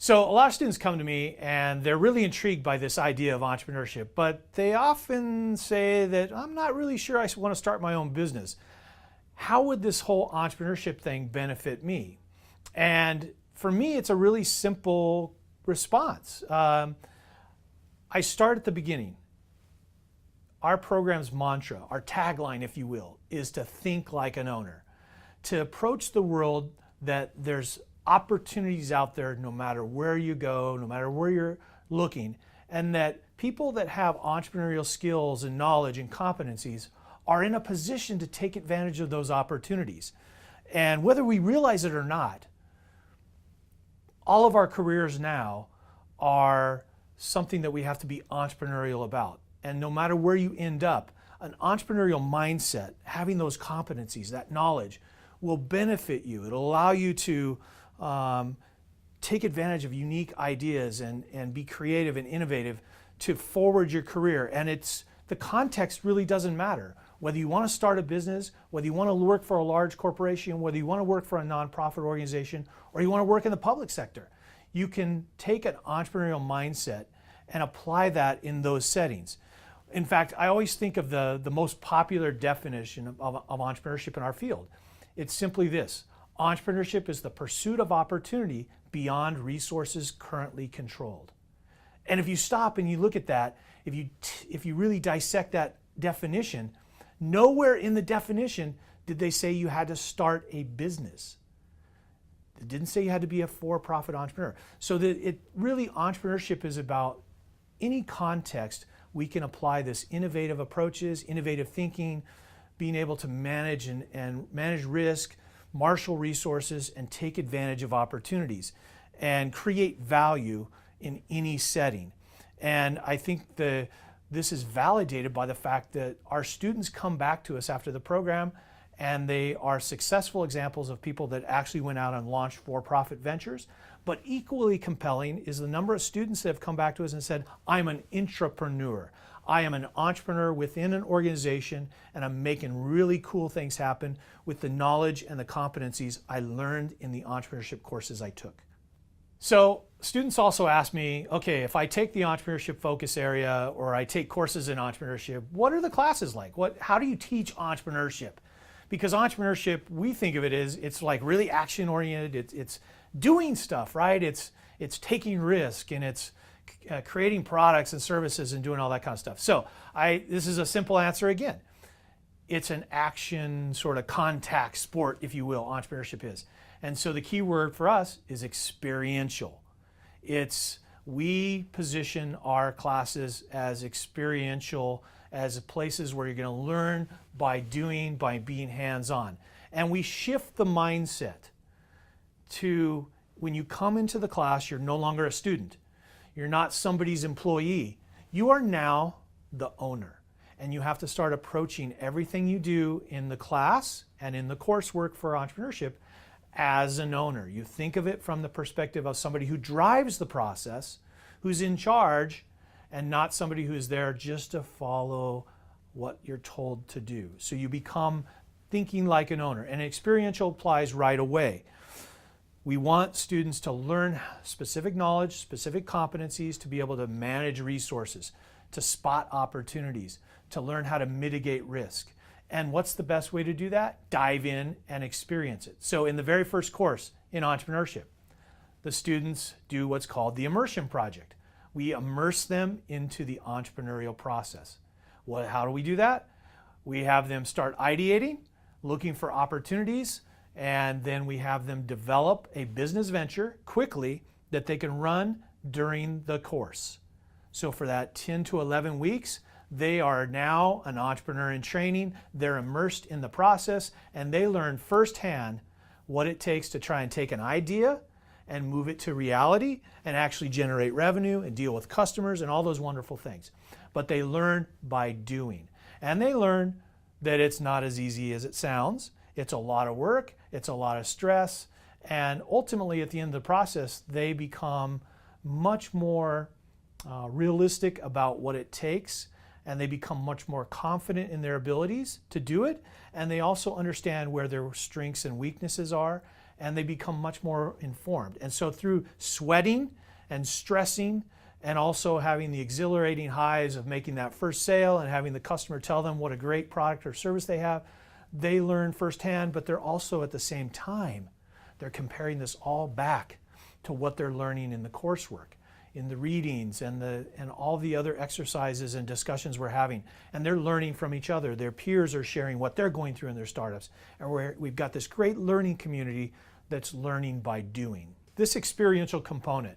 So a lot of students come to me and they're really intrigued by this idea of entrepreneurship, but they often say that I'm not really sure I want to start my own business. How would this whole entrepreneurship thing benefit me? And for me, it's a really simple response. I start at the beginning. Our program's mantra, our tagline, if you will, is to think like an owner, to approach the world that there's opportunities out there no matter where you go, no matter where you're looking, and that people that have entrepreneurial skills and knowledge and competencies are in a position to take advantage of those opportunities. And whether we realize it or not, all of our careers now are something that we have to be entrepreneurial about. And no matter where you end up, an entrepreneurial mindset, having those competencies, that knowledge, will benefit you. It'll allow you to take advantage of unique ideas and be creative and innovative to forward your career. And the context really doesn't matter. Whether you want to start a business, whether you want to work for a large corporation, whether you want to work for a nonprofit organization, or you want to work in the public sector, you can take an entrepreneurial mindset and apply that in those settings. In fact, I always think of the most popular definition of entrepreneurship in our field. It's simply this: entrepreneurship is the pursuit of opportunity beyond resources currently controlled. And if you stop and you look at that, if you really dissect that definition, nowhere in the definition did they say you had to start a business. It didn't say you had to be a for-profit entrepreneur. So that entrepreneurship is about any context we can apply this innovative approaches, innovative thinking, being able to manage and manage risk, marshal resources, and take advantage of opportunities and create value in any setting. And I think this is validated by the fact that our students come back to us after the program and they are successful examples of people that actually went out and launched for-profit ventures. But equally compelling is the number of students that have come back to us and said, I'm an intrapreneur. I am an entrepreneur within an organization and I'm making really cool things happen with the knowledge and the competencies I learned in the entrepreneurship courses I took. So students also ask me, okay, if I take the entrepreneurship focus area or I take courses in entrepreneurship, what are the classes like? How do you teach entrepreneurship? Because entrepreneurship, we think of it as it's like really action oriented. It's doing stuff, right? It's taking risk and it's creating products and services and doing all that kind of stuff. So this is a simple answer again. It's an action sort of contact sport, if you will, entrepreneurship is. And so the key word for us is experiential. We position our classes as experiential, as places where you're going to learn by doing, by being hands-on. And we shift the mindset to when you come into the class, you're no longer a student. You're not somebody's employee. You are now the owner. And you have to start approaching everything you do in the class and in the coursework for entrepreneurship as an owner. You think of it from the perspective of somebody who drives the process, who's in charge, and not somebody who's there just to follow what you're told to do. So you become thinking like an owner, and experiential applies right away. We want students to learn specific knowledge, specific competencies to be able to manage resources, to spot opportunities, to learn how to mitigate risk. And what's the best way to do that? Dive in and experience it. So in the very first course in entrepreneurship, the students do what's called the immersion project. We immerse them into the entrepreneurial process. How do we do that? We have them start ideating, looking for opportunities, and then we have them develop a business venture quickly that they can run during the course. So for that 10 to 11 weeks, they are now an entrepreneur in training, they're immersed in the process, and they learn firsthand what it takes to try and take an idea and move it to reality and actually generate revenue and deal with customers and all those wonderful things. But they learn by doing. And they learn that it's not as easy as it sounds. It's a lot of work, it's a lot of stress, and ultimately at the end of the process, they become much more realistic about what it takes, and they become much more confident in their abilities to do it, and they also understand where their strengths and weaknesses are, and they become much more informed. And so through sweating and stressing and also having the exhilarating highs of making that first sale and having the customer tell them what a great product or service they have, they learn firsthand, but they're also at the same time, they're comparing this all back to what they're learning in the coursework, in the readings and all the other exercises and discussions we're having. And they're learning from each other. Their peers are sharing what they're going through in their startups. And we've got this great learning community that's learning by doing. This experiential component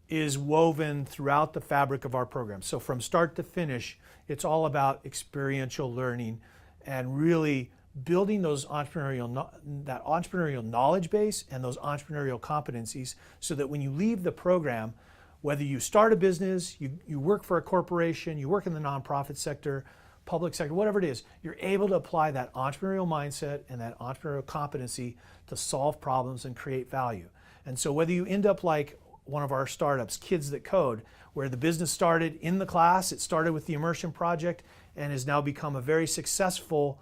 is woven throughout the fabric of our program. So from start to finish, it's all about experiential learning and really building that entrepreneurial knowledge base and those entrepreneurial competencies so that when you leave the program, whether you start a business, you work for a corporation, you work in the nonprofit sector, public sector, whatever it is, you're able to apply that entrepreneurial mindset and that entrepreneurial competency to solve problems and create value. And so whether you end up like one of our startups, Kids That Code, where the business started in the class, it started with the immersion project and has now become a very successful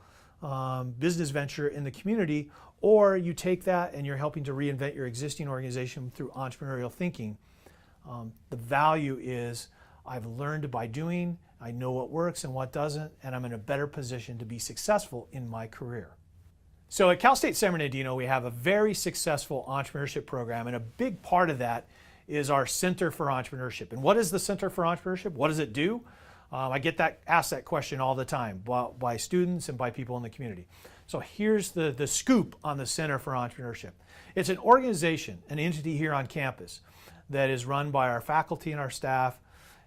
business venture in the community, or you take that and you're helping to reinvent your existing organization through entrepreneurial thinking. The value is I've learned by doing, I know what works and what doesn't, and I'm in a better position to be successful in my career. So at Cal State San Bernardino, we have a very successful entrepreneurship program, and a big part of that is our Center for Entrepreneurship. And what is the Center for Entrepreneurship? What does it do? I get asked that question all the time by students and by people in the community. So here's the scoop on the Center for Entrepreneurship. It's an organization, an entity here on campus that is run by our faculty and our staff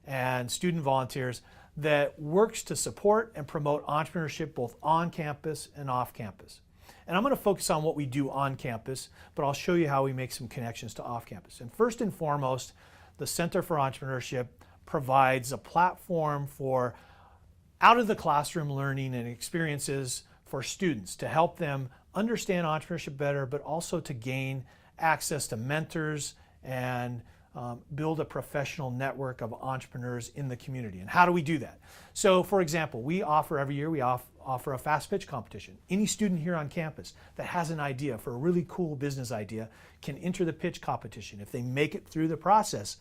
and student volunteers that works to support and promote entrepreneurship both on campus and off campus. And I'm going to focus on what we do on campus, but I'll show you how we make some connections to off campus. And first and foremost, the Center for Entrepreneurship provides a platform for out of the classroom learning and experiences for students to help them understand entrepreneurship better, but also to gain access to mentors and build a professional network of entrepreneurs in the community. And how do we do that? So for example, we offer every year, we offer a fast pitch competition. Any student here on campus that has an idea for a really cool business idea can enter the pitch competition. If they make it through the process,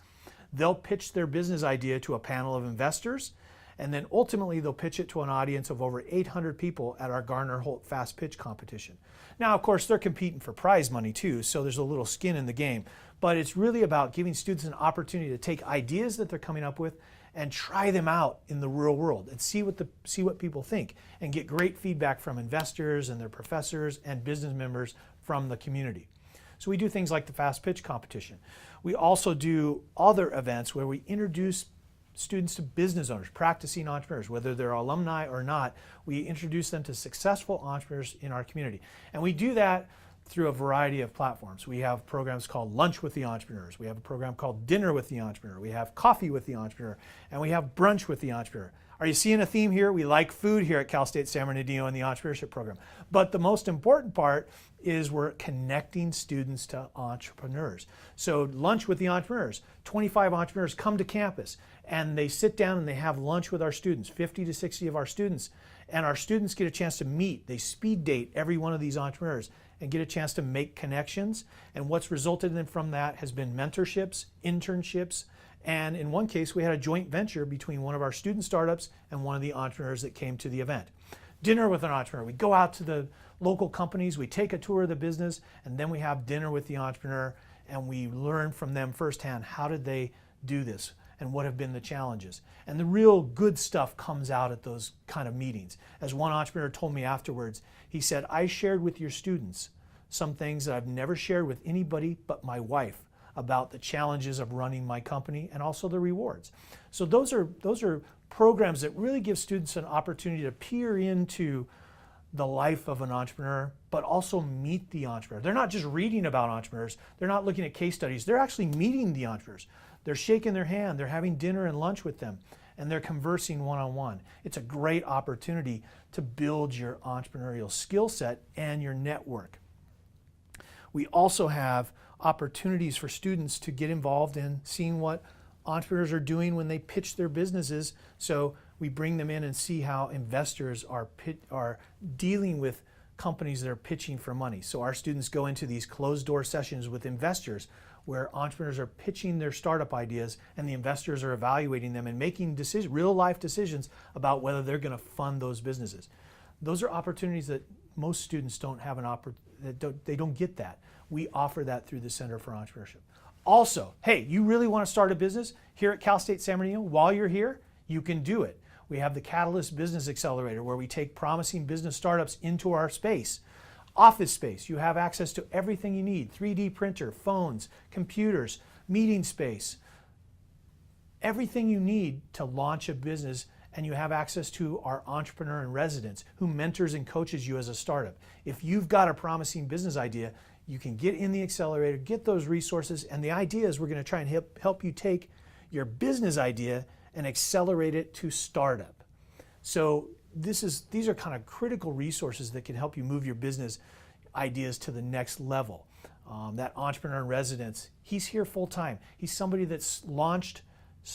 they'll pitch their business idea to a panel of investors, and then ultimately they'll pitch it to an audience of over 800 people at our Garner Holt Fast Pitch competition. Now, of course, they're competing for prize money too, so there's a little skin in the game, but it's really about giving students an opportunity to take ideas that they're coming up with and try them out in the real world and see what people think and get great feedback from investors and their professors and business members from the community. So we do things like the Fast Pitch competition. We also do other events where we introduce students to business owners, practicing entrepreneurs, whether they're alumni or not. We introduce them to successful entrepreneurs in our community. And we do that through a variety of platforms. We have programs called Lunch with the Entrepreneurs. We have a program called Dinner with the Entrepreneur. We have Coffee with the Entrepreneur. And we have Brunch with the Entrepreneur. Are you seeing a theme here? We like food here at Cal State San Bernardino in the entrepreneurship program. But the most important part is we're connecting students to entrepreneurs. So Lunch with the Entrepreneurs, 25 entrepreneurs come to campus and they sit down and they have lunch with our students, 50 to 60 of our students. And our students get a chance to meet. They speed date every one of these entrepreneurs and get a chance to make connections. And what's resulted from that has been mentorships, internships, and in one case, we had a joint venture between one of our student startups and one of the entrepreneurs that came to the event. Dinner with an entrepreneur. We go out to the local companies, we take a tour of the business, and then we have dinner with the entrepreneur, and we learn from them firsthand how did they do this and what have been the challenges. And the real good stuff comes out at those kind of meetings. As one entrepreneur told me afterwards, he said, I shared with your students some things that I've never shared with anybody but my wife about the challenges of running my company and also the rewards. So those are programs that really give students an opportunity to peer into the life of an entrepreneur, but also meet the entrepreneur. They're not just reading about entrepreneurs, they're not looking at case studies, they're actually meeting the entrepreneurs. They're shaking their hand, they're having dinner and lunch with them, and they're conversing one-on-one. It's a great opportunity to build your entrepreneurial skill set and your network. We also have opportunities for students to get involved in seeing what entrepreneurs are doing when they pitch their businesses. So we bring them in and see how investors are dealing with companies that are pitching for money. So our students go into these closed door sessions with investors where entrepreneurs are pitching their startup ideas and the investors are evaluating them and making decisions, real life decisions about whether they're going to fund those businesses. Those are opportunities that most students don't have they don't get that. We offer that through the Center for Entrepreneurship. Also, hey, you really want to start a business here at Cal State San Bernardino? While you're here, you can do it. We have the Catalyst Business Accelerator where we take promising business startups into our space. Office space, you have access to everything you need. 3D printer, phones, computers, meeting space. Everything you need to launch a business, and you have access to our entrepreneur in residence who mentors and coaches you as a startup. If you've got a promising business idea, you can get in the accelerator, get those resources, and the idea is we're going to try and help you take your business idea and accelerate it to startup. So these are kind of critical resources that can help you move your business ideas to the next level. That entrepreneur in residence, he's here full time. He's somebody that's launched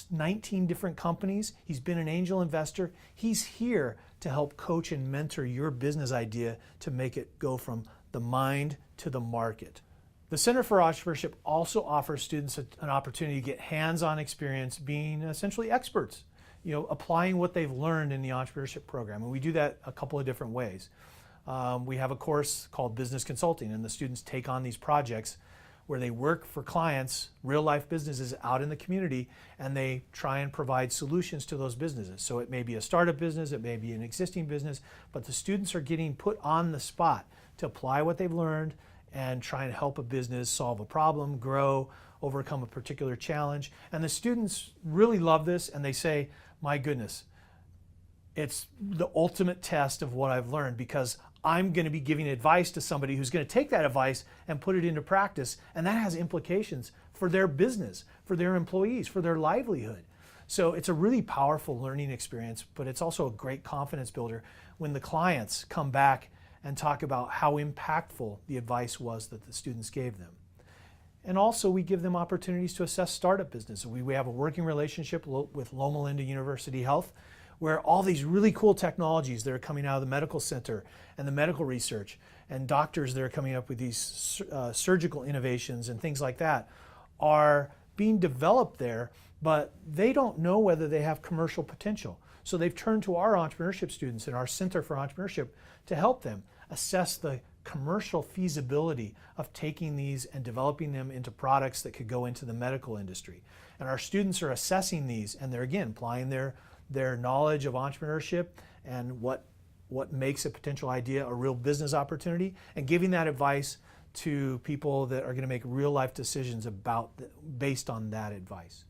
19 different companies. He's been an angel investor. He's here to help coach and mentor your business idea to make it go from the mind to the market. The Center for Entrepreneurship also offers students an opportunity to get hands-on experience being essentially experts, applying what they've learned in the entrepreneurship program. And we do that a couple of different ways. We have a course called Business Consulting, and the students take on these projects where they work for clients, real-life businesses out in the community, and they try and provide solutions to those businesses. So it may be a startup business, it may be an existing business, but the students are getting put on the spot to apply what they've learned and try and help a business solve a problem, grow, overcome a particular challenge. And the students really love this, and they say, my goodness, it's the ultimate test of what I've learned, because I'm going to be giving advice to somebody who's going to take that advice and put it into practice, and that has implications for their business, for their employees, for their livelihood. So it's a really powerful learning experience, but it's also a great confidence builder when the clients come back and talk about how impactful the advice was that the students gave them. And also we give them opportunities to assess startup business. We have a working relationship with Loma Linda University Health, where all these really cool technologies that are coming out of the medical center and the medical research, and doctors that are coming up with these surgical innovations and things like that are being developed there, but they don't know whether they have commercial potential. So they've turned to our entrepreneurship students and our Center for Entrepreneurship to help them assess the commercial feasibility of taking these and developing them into products that could go into the medical industry. And our students are assessing these, and they're again applying their knowledge of entrepreneurship and what makes a potential idea a real business opportunity, and giving that advice to people that are going to make real life decisions based on that advice.